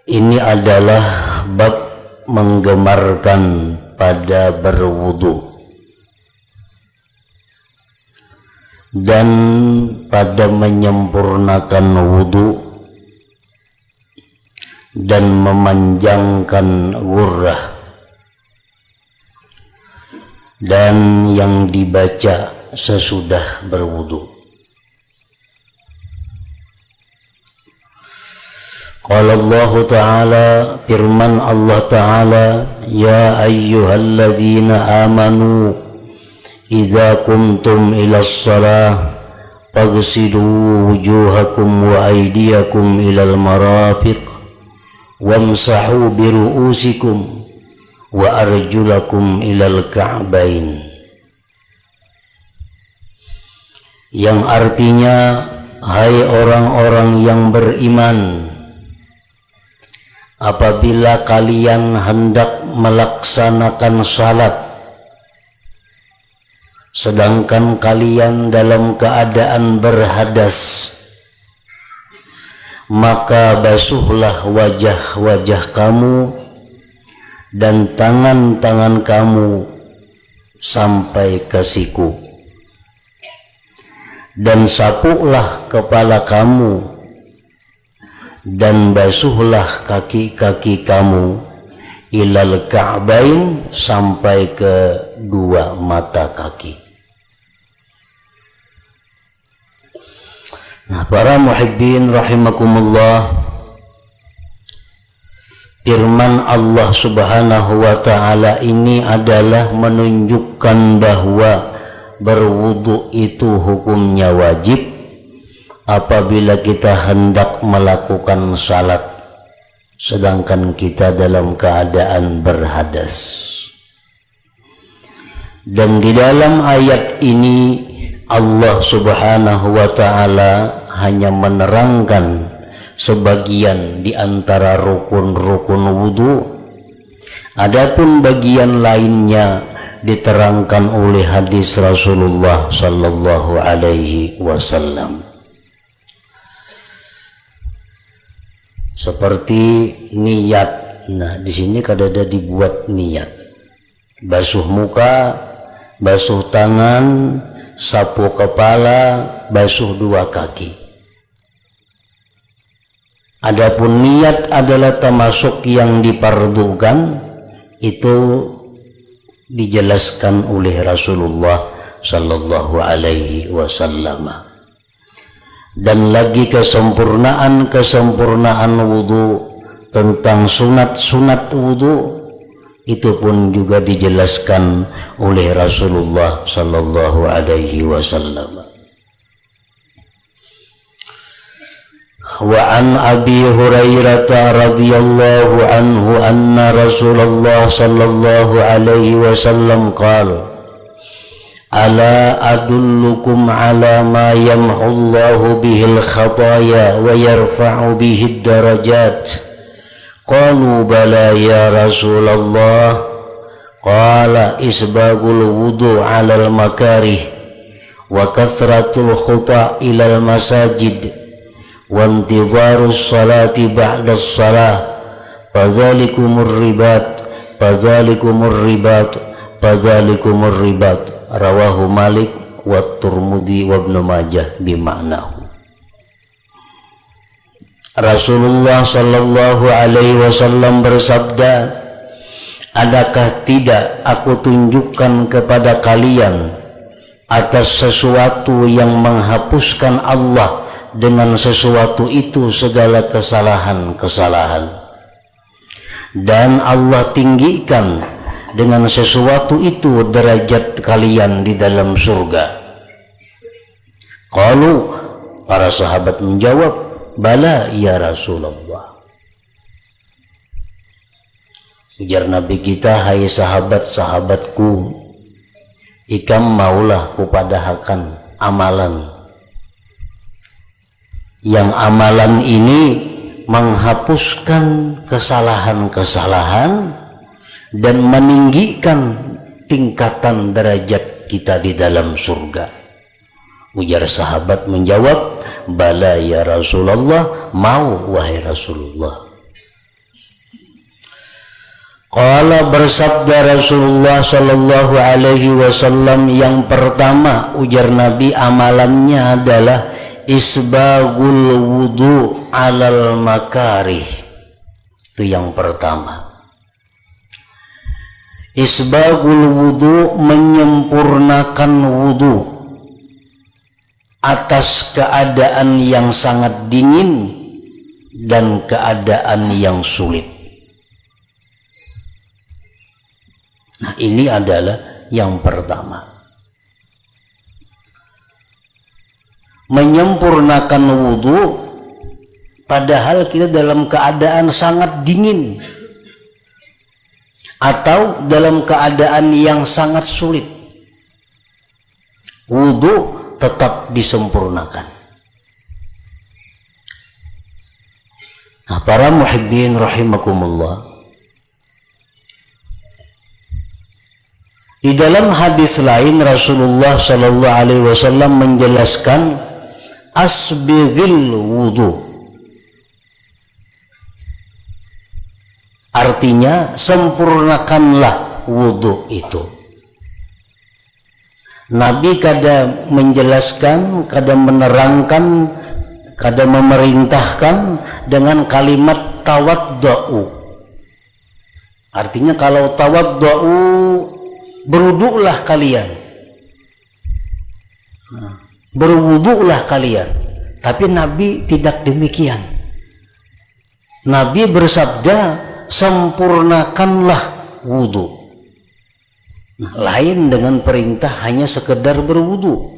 Ini adalah bab menggemarkan pada berwudu dan pada menyempurnakan wudu dan memanjangkan ghurrah, dan yang dibaca sesudah berwudu. Qala Allah Ta'ala, firman Allah Ta'ala, ya ayyuhalladzina amanu idza qumtum ila shalah faghsilu wujuhakum wa aydiyakum ilal marafiq wamsahu bi ru'usikum wa arjulakum ilal ka'bain. Yang artinya, hai orang-orang yang beriman, apabila kalian hendak melaksanakan salat sedangkan kalian dalam keadaan berhadas, maka basuhlah wajah-wajah kamu dan tangan-tangan kamu sampai ke siku, dan sapulah kepala kamu dan basuhlah kaki-kaki kamu ilal ka'bain sampai ke dua mata kaki. Nah, para muhibbin rahimakumullah, firman Allah Subhanahu wa Ta'ala ini adalah menunjukkan bahwa berwudu itu hukumnya wajib apabila kita hendak melakukan salat sedangkan kita dalam keadaan berhadas. Dan di dalam ayat ini Allah Subhanahu wa Ta'ala hanya menerangkan sebagian di antara rukun-rukun wudu. Adapun bagian lainnya diterangkan oleh hadis Rasulullah sallallahu alaihi wasallam. Seperti niat. Nah, di sini kadada dibuat niat. Basuh muka, basuh tangan, sapu kepala, basuh dua kaki. Adapun niat adalah termasuk yang dipardukan, itu dijelaskan oleh Rasulullah sallallahu alaihi wasallam. Dan lagi kesempurnaan wudu, tentang sunat wudu, itu pun juga dijelaskan oleh Rasulullah sallallahu alaihi wasallam. Wa an Abi Hurairah radhiyallahu anhu anna Rasulullah sallallahu alaihi wasallam qala, ala adullukum ala ma yamhullahu bihil khataya wa yarfa'u bihid darajat. Qalu bala ya Rasulullah. Qala isbagul wudu alal makarih wa kathratul khuta ilal masajid wa intidharus salati ba'das salah fadhalikumur ribat fadhalikumur ribat fadhalikumur ribat. Rawahu Malik wa Turmudi wa Ibnu Majah bima'nahu. Rasulullah sallallahu alaihi wasallam bersabda, adakah tidak aku tunjukkan kepada kalian atas sesuatu yang menghapuskan Allah dengan sesuatu itu segala kesalahan-kesalahan, dan Allah tinggikan dengan sesuatu itu derajat kalian di dalam surga. Qalu, para sahabat menjawab, bala ya Rasulullah. Ujar Nabi kita, hai sahabat-sahabatku, ikam maulah kupadahakan amalan, yang amalan ini menghapuskan kesalahan-kesalahan dan meninggikan tingkatan derajat kita di dalam surga. Ujar sahabat menjawab, bala ya Rasulullah, mau wahai Rasulullah. Qala bersabda Rasulullah sallallahu alaihi wasallam, yang pertama ujar Nabi amalannya adalah isbagul wudu alal makarih. Itu yang pertama. Isbagul wudu, menyempurnakan wudu atas keadaan yang sangat dingin dan keadaan yang sulit. Nah, ini adalah yang pertama. Menyempurnakan wudu padahal kita dalam keadaan sangat dingin atau dalam keadaan yang sangat sulit, wudu tetap disempurnakan. Nah, para muhibbin rahimakumullah, di dalam hadis lain Rasulullah sallallahu alaihi wasallam menjelaskan asbighil wudu, artinya sempurnakanlah wudu itu. Nabi kadang menjelaskan, kadang menerangkan, kadang memerintahkan dengan kalimat tawaddu'u. Artinya kalau tawaddu'u, berwudulah kalian, berwudulah kalian. Tapi Nabi tidak demikian. Nabi bersabda sempurnakanlah wudu. Nah, lain dengan perintah hanya sekedar berwudu.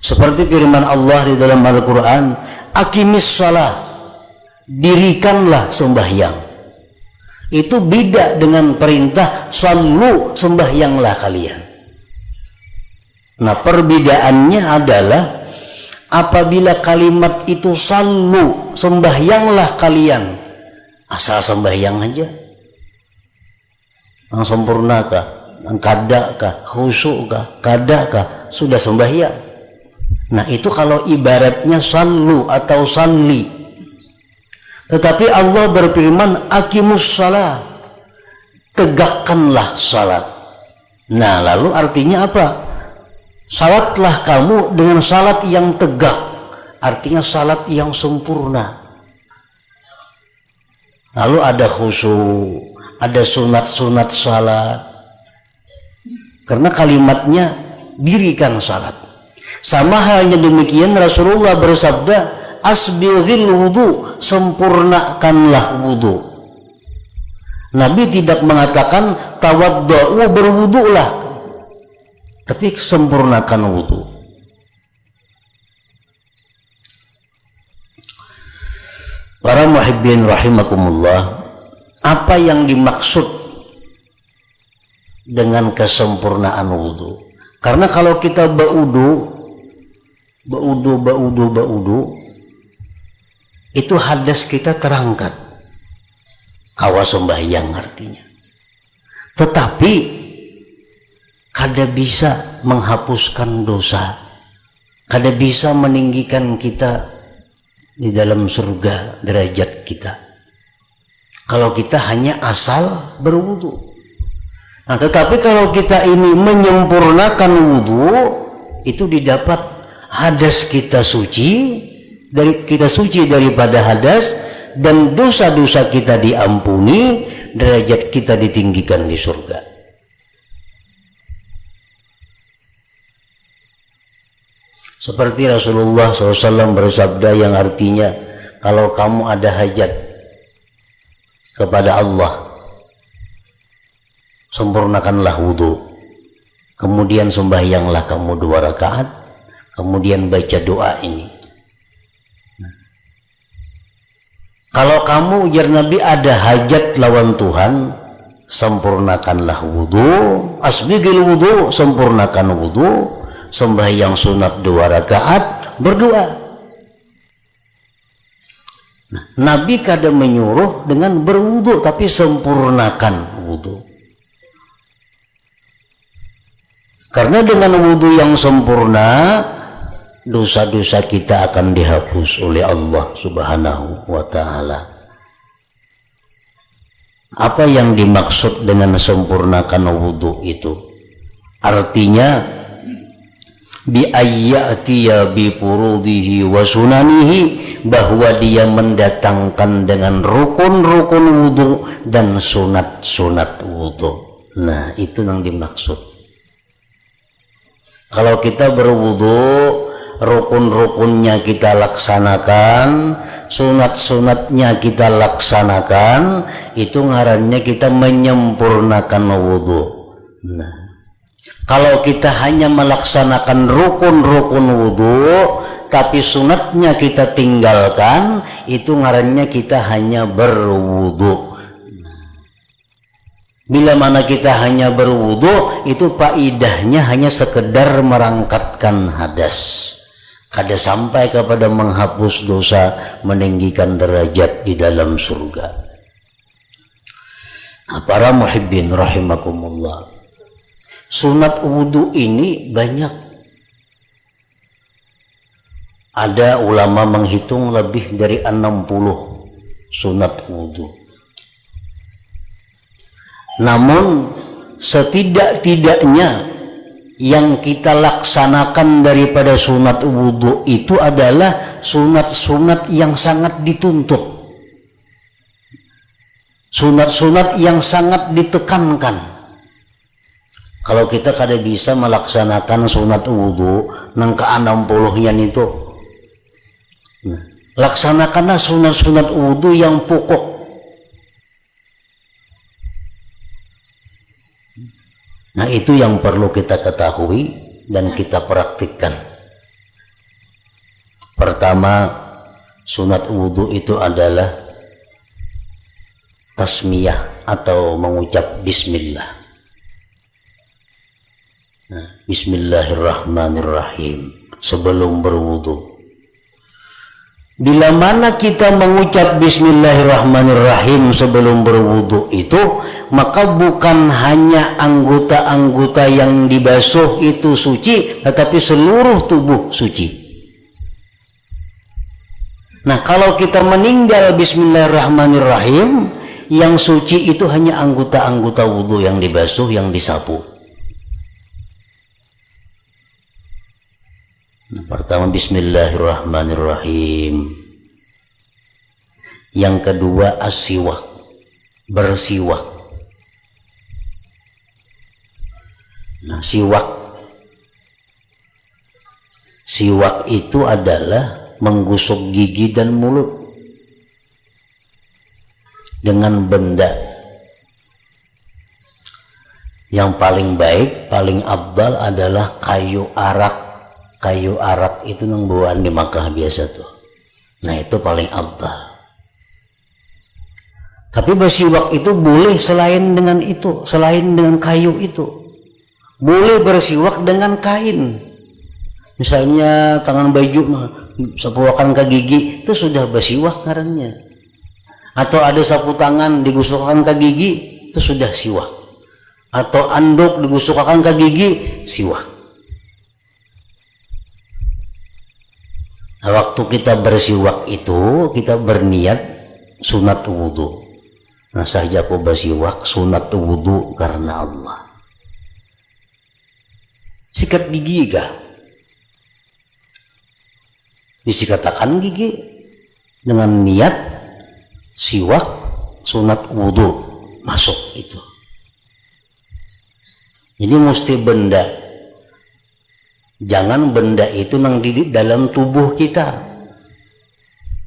Seperti firman Allah di dalam Al-Quran, aqimis shalah, dirikanlah sembahyang. Itu beda dengan perintah sallu, sembahyanglah kalian. Nah, perbedaannya adalah apabila kalimat itu sallu, sembahyanglah kalian, asal sembahyang aja, yang sempurnakah, yang kadakah, khusyukkah, kadakah, sudah sembahyang. Nah, itu kalau ibaratnya sallu atau salli. Tetapi Allah berfirman aqimus shalah, tegakkanlah salat. Nah, lalu artinya apa? Salatlah kamu dengan salat yang tegak, artinya salat yang sempurna. Lalu ada khusyuk, ada sunat-sunat salat, karena kalimatnya dirikan salat. Sama halnya demikian Rasulullah bersabda asbighil wudu, sempurnakanlah wudu. Nabi tidak mengatakan tawaddu'u, berwudulah, tapi sempurnakan wudu. Para muhibbin rahimakumullah, apa yang dimaksud dengan kesempurnaan wudu? Karena kalau kita baudu itu hadas kita terangkat, awas sembahyang artinya. Tetapi kada bisa menghapuskan dosa, kada bisa meninggikan kita di dalam surga derajat kita, kalau kita hanya asal berwudu. Nah, tetapi kalau kita ini menyempurnakan wudu, itu didapat hadas kita suci, kita suci daripada hadas, dan dosa-dosa kita diampuni, derajat kita ditinggikan di surga. Seperti Rasulullah SAW bersabda yang artinya, kalau kamu ada hajat kepada Allah, sempurnakanlah wudu, kemudian sembahyanglah kamu 2 rakaat, kemudian baca doa ini. Kalau kamu, ujar Nabi, ada hajat lawan Tuhan, sempurnakanlah wudu, asbighil wudu, sempurnakan wudu, sembahyang sunat 2 rakaat, berdoa. Nah, Nabi kadang menyuruh dengan berwudu, tapi sempurnakan wudu. Karena dengan wudu yang sempurna, dosa-dosa kita akan dihapus oleh Allah Subhanahu wa ta'ala. Apa yang dimaksud dengan sempurnakan wudu itu? Artinya bi ayyatiya bi furudihi wa sunanihi, bahwa dia mendatangkan dengan rukun-rukun wudu dan sunat-sunat wudu. Nah, itu yang dimaksud. Kalau kita berwudu, rukun-rukunnya kita laksanakan, sunat-sunatnya kita laksanakan, itu ngarannya kita menyempurnakan wudu. Nah, kalau kita hanya melaksanakan rukun-rukun wudu tapi sunatnya kita tinggalkan, itu ngarannya kita hanya berwudu. Bila mana kita hanya berwudu, itu faidahnya hanya sekedar merangkatkan hadas, kada sampai kepada menghapus dosa, meninggikan derajat di dalam surga. Nah, para muhibbin rahimakumullah, sunat wudu ini banyak. Ada ulama menghitung lebih dari 60 sunat wudu. Namun setidak-tidaknya yang kita laksanakan daripada sunat wudu itu adalah sunat-sunat yang sangat dituntut, sunat-sunat yang sangat ditekankan. Kalau kita kada bisa melaksanakan sunat wudu nang ke-60-nya itu, laksanakanlah sunat-sunat wudu yang pokok. Nah, itu yang perlu kita ketahui dan kita praktikkan. Pertama, sunat wudu itu adalah tasmiyah atau mengucap bismillah. Nah, bismillahirrahmanirrahim sebelum berwudu. Bila mana kita mengucap bismillahirrahmanirrahim sebelum berwudu itu, maka bukan hanya anggota-anggota yang dibasuh itu suci, tetapi seluruh tubuh suci. Nah, kalau kita meninggal bismillahirrahmanirrahim, yang suci itu hanya anggota-anggota wudu yang dibasuh, yang disapu. Nah, pertama bismillahirrahmanirrahim. Yang kedua as-siwak, bersiwak. Nah, siwak itu adalah menggosok gigi dan mulut dengan benda. Yang paling baik, paling afdal adalah kayu arak. Kayu arak itu nang bawaan di Makkah biasa tuh. Nah, itu paling afdal. Tapi bersiwak itu boleh selain dengan itu, selain dengan kayu itu. Boleh bersiwak dengan kain. Misalnya tangan baju sapuakan ke gigi, itu sudah bersiwak ngarannya. Atau ada sapu tangan digusukkan ke gigi, itu sudah siwak. Atau anduk digusukkan ke gigi, siwak. Nah, waktu kita bersiwak itu kita berniat sunat wudu. Nah, saja aku bersiwak sunat wudu karena Allah. Sikat gigi kah? Disikatakan gigi dengan niat siwak sunat wudu masuk itu. Jadi mesti benda. Jangan benda itu nang di dalam tubuh kita.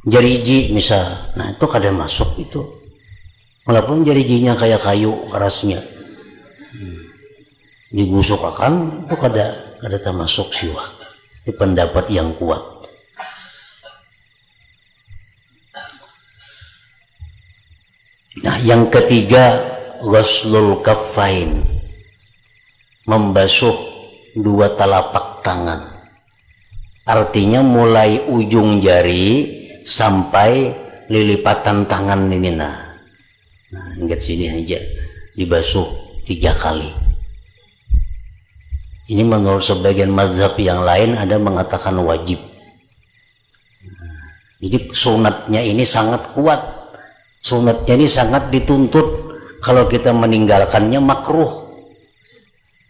Jariji misal, nah itu kada masuk itu. Walaupun jarijinya kayak kayu kerasnya, digusuk akan itu kada termasuk siwak. Ini pendapat yang kuat. Nah, yang ketiga ghuslul kaffain, membasuh dua telapak tangan. Artinya mulai ujung jari sampai lilipatan tangan ini. Nah, ingat sini aja dibasuh 3 kali. Ini menurut sebagian mazhab yang lain ada mengatakan wajib. Jadi sunatnya ini sangat kuat. Sunatnya ini sangat dituntut Kalau kita meninggalkannya makruh.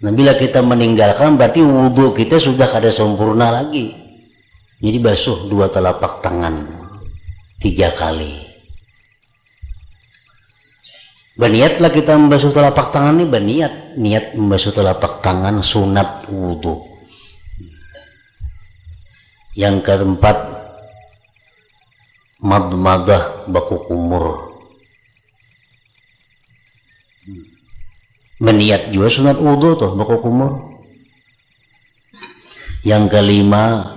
Nah, bila kita meninggalkan berarti wudhu kita sudah kada sempurna lagi. Jadi basuh 2 telapak tangan 3 kali. Berniatlah kita membasuh telapak tangan ini, niat membasuh telapak tangan sunat wudhu. Yang keempat, madmadah, baku kumur. Berniat juga sunat wudhu tuh, baku kumur. Yang kelima,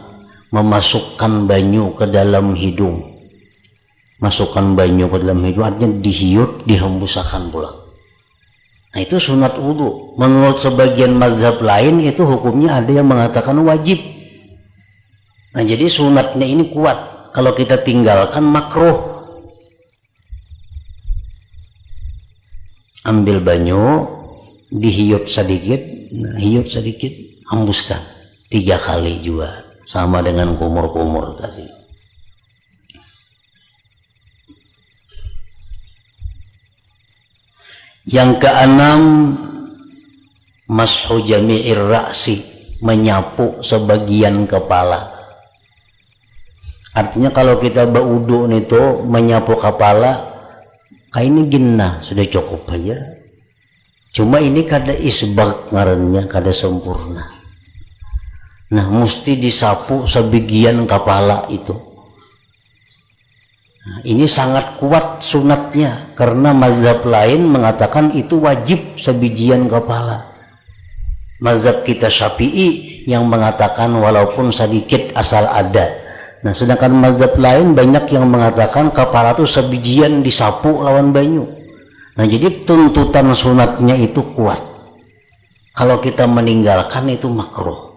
memasukkan banyu ke dalam hidung. Masukkan banyu ke dalam hidung artinya dihiut, dihembusakan pula. Nah, itu sunat wudhu. Menurut sebagian mazhab lain itu hukumnya ada yang mengatakan wajib. Nah, jadi sunatnya ini kuat. Kalau kita tinggalkan makruh. Ambil banyu, dihiut sedikit, hiut sedikit, hembuskan 3 kali juga, sama dengan kumur-kumur tadi. Yang keenam, mashu jami'ir ra'si, menyapu sebagian kepala. Artinya kalau kita berwudu itu menyapu kepala, ini ginnah sudah cukup aja. Cuma ini kada isbag ngarannya, kada sempurna. Nah, mesti disapu sebagian kepala itu. Nah, ini sangat kuat sunatnya karena mazhab lain mengatakan itu wajib sebagian kepala. Mazhab kita Syafi'i yang mengatakan walaupun sedikit asal ada. Nah, sedangkan mazhab lain banyak yang mengatakan kepala itu sebijian disapu lawan banyu. Nah, jadi tuntutan sunatnya itu kuat. Kalau kita meninggalkan itu makruh.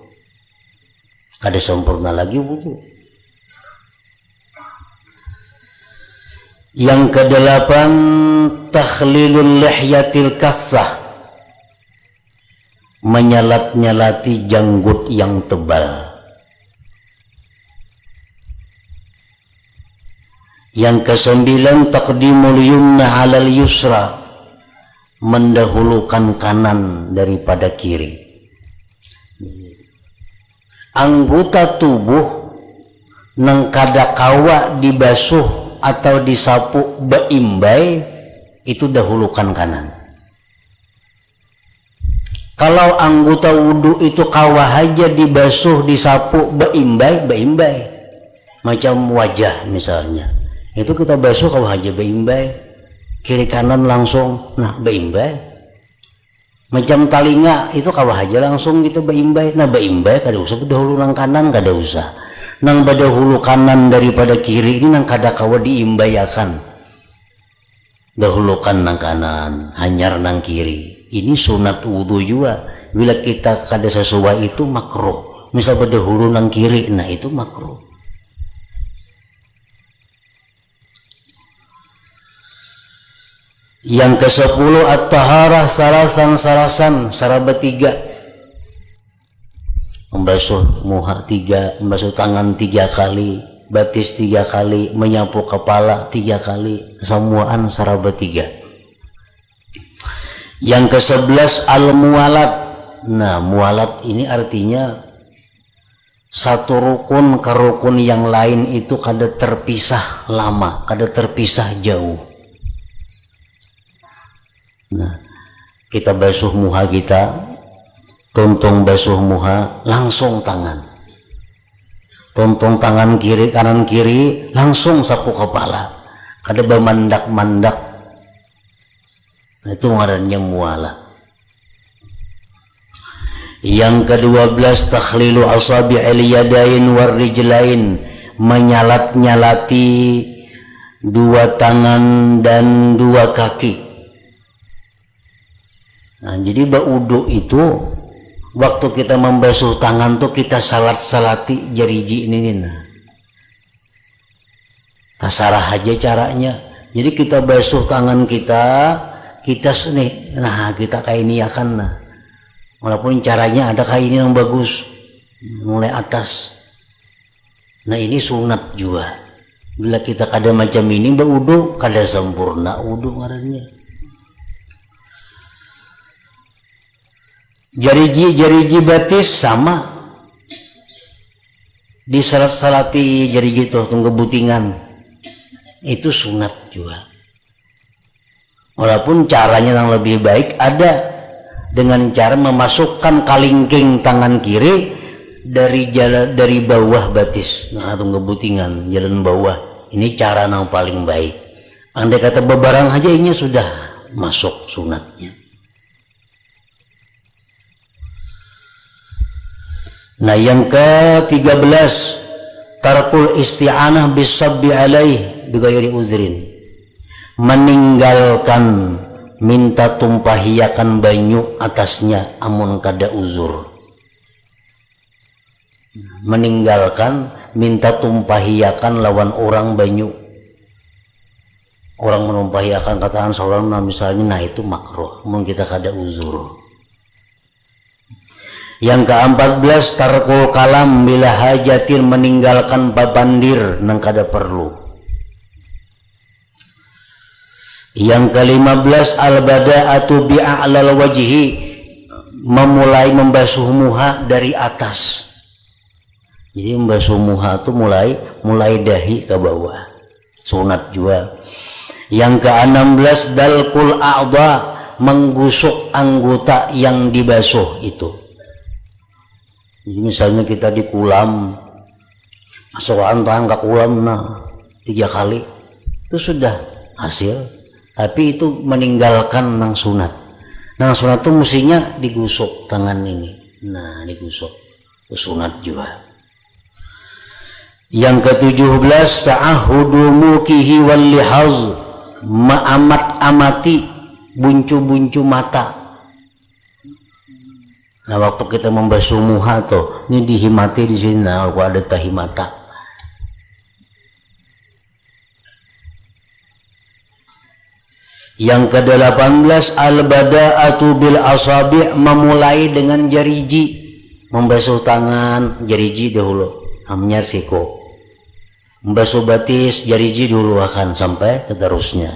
Kada sempurna lagi wudu. Yang kedelapan, takhlilul lihyatil kassah, menyalat-nyalati janggut yang tebal. Yang kesembilan, taqdimul yumna 'alal yusra, mendahulukan kanan daripada kiri. Anggota tubuh nang kada kawa dibasuh atau disapu beimbai itu dahulukan kanan. Kalau anggota wudu itu kawa aja dibasuh disapu beimbai, macam wajah misalnya, itu kita basuh kawah aja beimbai, kiri kanan langsung, nah beimbai. Macam talinga itu kawah aja langsung gitu beimbai, nah beimbai kada usah dahulu nang kanan, kada usah nang badahulu kanan daripada kiri ini nang kada kawa diimbayakan, dahulukan nang kanan, hanyar nang kiri. Ini sunat wudu juga. Bila kita kada sesuai itu makruh, misal badahulu nang kiri, nah itu makruh. Yang ke-10, at-taharah sarasan sarabat 3, membasuh muha 3, membasuh tangan 3 kali, batis 3 kali, menyapu kepala 3 kali, semuaan sarabat 3. Yang ke-11, al-mualat. Nah, mualat ini artinya satu rukun ke rukun yang lain itu kada terpisah lama, kada terpisah jauh. Nah, kita basuh muha kita, tuntung basuh muha, langsung tangan, tuntung tangan kiri, kanan kiri, langsung sapu kepala, kada bermandak-mandak. Nah, itu ngarannya mualah. Yang ke-12, takhlilu asabi'il yadain war rijlain, menyalat-nyalati 2 tangan dan 2 kaki. Nah, jadi baudu itu waktu kita membasuh tangan tuh kita salat-salati jariji ini. Nah, tasarah aja caranya. Jadi kita basuh tangan kita nih, nah kita kayak ini akan, nah walaupun caranya ada kayak ini yang bagus, mulai atas. Nah, ini sunat juga. Bila kita kada macam ini baudu kada sempurna wudu ngarannya. Jariji batis sama di salati jariji itu tunggu butingan itu sunat juga. Walaupun caranya yang lebih baik ada dengan cara memasukkan kalingking tangan kiri dari bawah batis, nah tunggu butingan jalan bawah. Ini cara yang paling baik. Andai kata bebarang aja ini sudah masuk sunatnya. Nah yang ke-13 tarkul isti'anah bisabbi alaih bighairi uzrin, meninggalkan minta tumpahiakan banyu atasnya amun kada uzur. Meninggalkan minta tumpahiakan lawan orang banyu, orang menumpahiakan kataan seorang, nah misalnya, nah itu makruh mun kita kada uzur. Yang ke-14 tarkul kalam bila hajatin, meninggalkan babandir nang kada perlu. Yang ke-15 al-bada'atu bi'a'lal wajhi, memulai membasuh muha dari atas. Jadi membasuh muha itu mulai dahi ke bawah, sunat juga. Yang ke-16 dalkul a'dha, menggusuk anggota yang dibasuh itu. Jadi misalnya kita di kulam, masukan tangan ke kulam, nah 3 kali itu sudah hasil. Tapi itu meninggalkan nang sunat. Nang sunat itu mestinya digusuk tangan ini. Nah digusuk itu sunat juga. Yang ke-17 ta'ahudu mukihi wal lihaz, amati buncu-buncu mata. Nah waktu kita membasuh muha tuh, ini dihimati di sini, nah kalau ada tahi mata. Yang ke-18 al-bada'atu bil asabi', memulai dengan jariji, membasuh tangan jariji dahulu, namanya siko. Membasuh batis jariji dulu akan sampai seterusnya.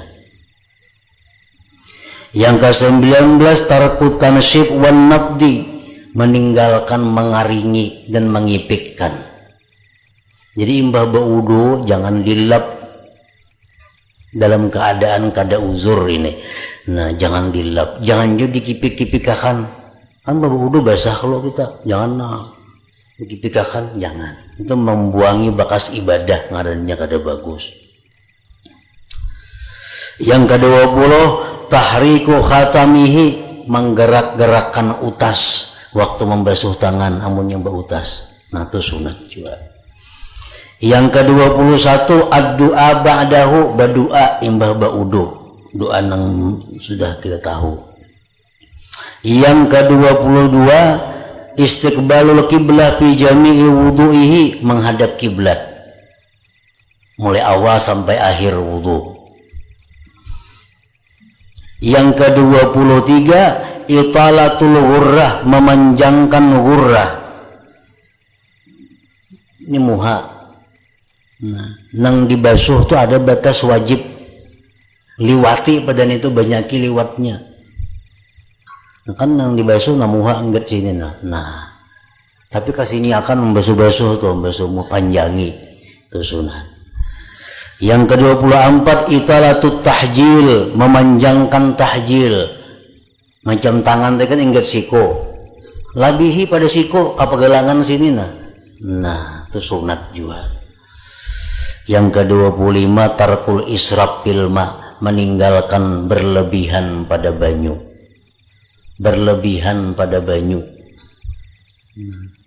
Yang ke-19 tarku tansyib wan naqdi, meninggalkan mengaringi dan mengipikkan. Jadi imbah baudu jangan dilap dalam keadaan kada uzur ini. Nah jangan dilap, jangan juga dikipik-kipikakan. Kan baudu basah kalau kita, jangan dikipikakan, jangan. Itu membuangi bakas ibadah, ngarannya kada bagus. Yang ke-20 tahriku khatamihi, menggerak-gerakkan utas waktu membasuh tangan amun yang bautas. Nah itu sunat juga. Yang ke-21 ad-du'a ba'dahu, berdoa imbah baudu, doa yang sudah kita tahu. Yang ke-22 istiqbalul kiblah fi jami'i wudu'ihi, menghadap kiblat mulai awal sampai akhir wudu. Yang ke-23 italatul ghurrah, memanjangkan ghurrah. Ini muha. Nah, nang dibasuh tuh ada batas wajib liwati, badan itu banyaki liwatnya. Nah, kan nang dibasuh nah muha anggat sini nah. Tapi kasih ini akan membasuh-basuh tuh, membasuh panjangi itu sunat. Yang ke-24 italatut tahjil, memanjangkan tahjil. Macam tangan itu kan ingat siko, labihi pada siko kapagelangan sini nah itu sunat juga. Yang ke-25 tarkul israf fil ma, meninggalkan berlebihan pada banyu. Berlebihan pada banyu,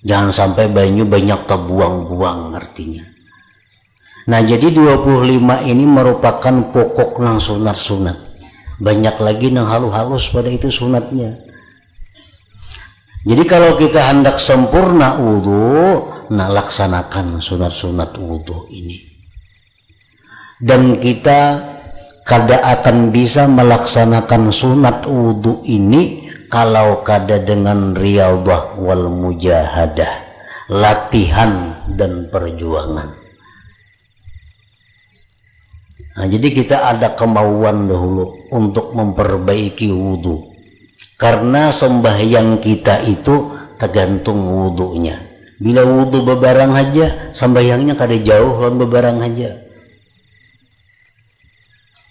jangan sampai banyu banyak terbuang-buang artinya. Nah jadi 25 ini merupakan pokok nang sunat-sunat. Banyak lagi nang halus-halus pada itu sunatnya. Jadi kalau kita hendak sempurna wudu, nah laksanakan sunat-sunat wudu ini. Dan kita kada akan bisa melaksanakan sunat wudu ini kalau kada dengan riyadhah wal mujahadah, latihan dan perjuangan. Nah, jadi kita ada kemauan dahulu untuk memperbaiki wudu. Karena sembahyang kita itu tergantung wudunya. Bila wudu bebarang aja, sembahyangnya kada jauh lawan bebarang aja.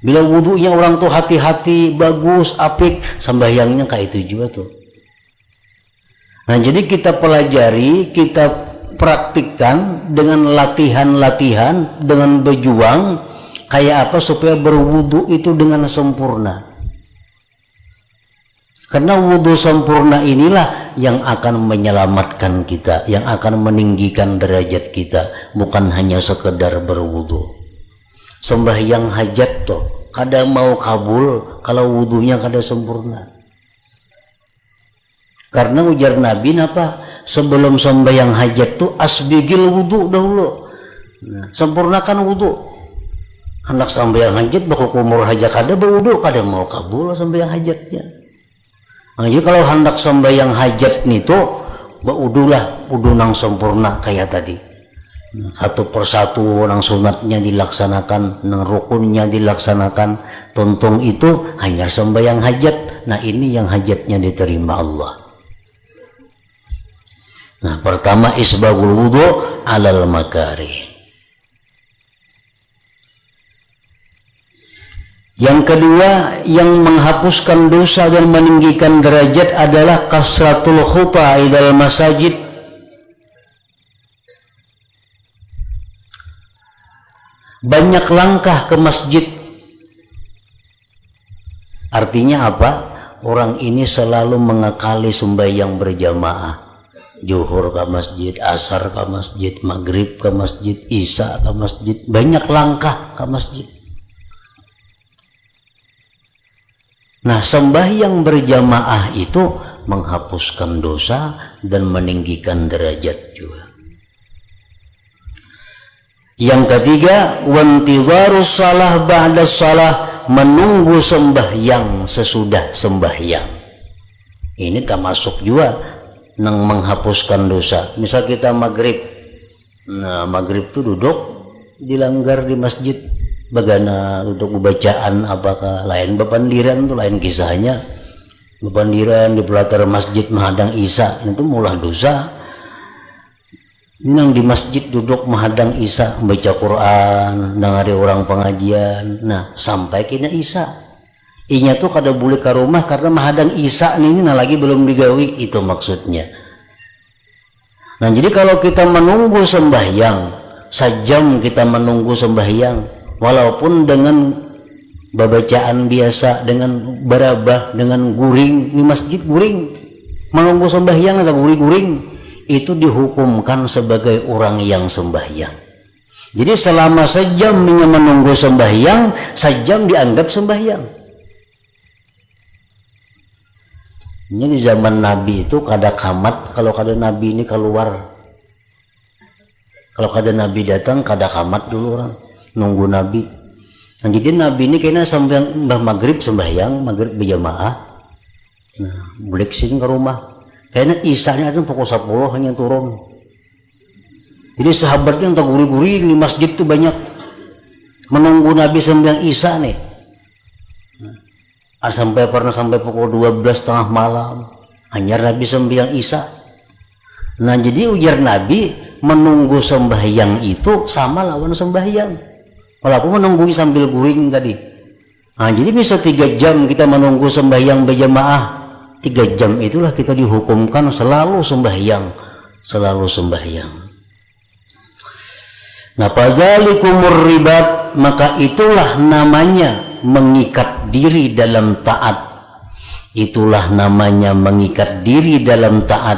Bila wudunya orang tuh hati-hati, bagus, apik, sembahyangnya kayak itu juga tuh. Nah, jadi kita pelajari, kita praktikkan dengan latihan-latihan, dengan berjuang kayak apa supaya berwudu itu dengan sempurna. Karena wudu sempurna inilah yang akan menyelamatkan kita, yang akan meninggikan derajat kita, bukan hanya sekedar berwudu. Sembahyang hajat tuh kada mau kabul kalau wudunya kada sempurna. Karena ujar Nabi apa? Sebelum sembahyang hajat tuh asbigil wudu dahulu. Nah, sempurnakan wudu. Hendak sembahyang hajat bakal kumur hajat kada berwudu kada mau kabul sembahyang hajatnya. Nah, jadi kalau hendak sembahyang hajat nih tuh baudulah wudu nang sempurna kayak tadi. Satu persatu nang sunatnya dilaksanakan, nang rukunnya dilaksanakan, tuntung itu hanya sembahyang hajat. Nah, ini yang hajatnya diterima Allah. Nah, pertama isbagul wudu alal makarih. Yang kedua yang menghapuskan dosa dan meninggikan derajat adalah kasratul khuta ilal masajid. Banyak langkah ke masjid. Artinya apa? Orang ini selalu mengakali sembahyang berjamaah. Zuhur ke masjid, asar ke masjid, maghrib ke masjid, isya ke masjid. Banyak langkah ke masjid. Nah, sembahyang berjamaah itu menghapuskan dosa dan meninggikan derajat juga. Yang ketiga, wantizarus salah ba'da salah, menunggu sembahyang sesudah sembahyang. Ini termasuk juga nang menghapuskan dosa. Misal kita maghrib, nah maghrib itu duduk dilanggar di masjid, bagaimana duduk bacaan apakah lain bepandiran tuh lain kisahnya. Bepandiran di pelatar masjid menghadang isya itu mulah dosa. Ini yang di masjid duduk menghadang isya membaca Quran, dengari orang pengajian. Nah, sampai kena isya. Inya tuh kada boleh ke rumah karena menghadang isya ini nah lagi belum digawi, itu maksudnya. Nah, jadi kalau kita menunggu sembahyang, sejam kita menunggu sembahyang, walaupun dengan babacaan biasa, dengan barabah, dengan guring di masjid guring, menunggu sembahyang atau guring-guring, itu dihukumkan sebagai orang yang sembahyang. Jadi selama sejam menunggu sembahyang, sejam dianggap sembahyang. Ini di zaman Nabi itu kada kamat, kalau kada Nabi ini keluar, kalau kada Nabi datang kada kamat dulu orang nunggu Nabi. Nah, jadi Nabi ini kayaknya sampai maghrib sembahyang, maghrib berjamaah. Nah, balik sini ke rumah. Kayaknya isanya itu pukul 10 hanya turun. Jadi sahabatnya yang guri-guri di masjid tuh banyak menunggu Nabi sembahyang isya nih. Sampai pernah sampai pukul 12 tengah malam hanya Nabi sembahyang isya. Nah, jadi ujar Nabi menunggu sembahyang itu sama lawan sembahyang. Walaupun menunggu sambil guring tadi. Nah, jadi bisa 3 jam kita menunggu sembahyang berjamaah. 3 jam itulah kita dihukumkan selalu sembahyang, selalu sembahyang. Nah, fadzalikumur ribat, maka itulah namanya mengikat diri dalam taat. Itulah namanya mengikat diri dalam taat.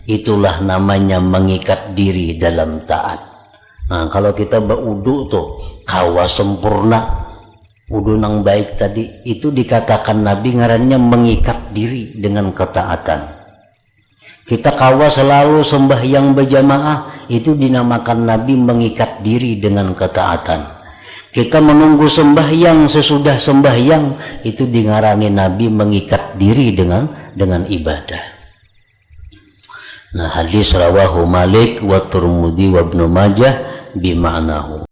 Itulah namanya mengikat diri dalam taat. Nah, kalau kita berudu tuh kawa sempurna, wudu nang baik tadi, itu dikatakan Nabi ngarannya mengikat diri dengan ketaatan. Kita kawa selalu sembahyang berjamaah, itu dinamakan Nabi mengikat diri dengan ketaatan. Kita menunggu sembahyang sesudah sembahyang, itu dingarani Nabi mengikat diri dengan ibadah. Nah, hadis rawahu Malik wa Tirmidzi wa Ibnu Majah bima'nahu.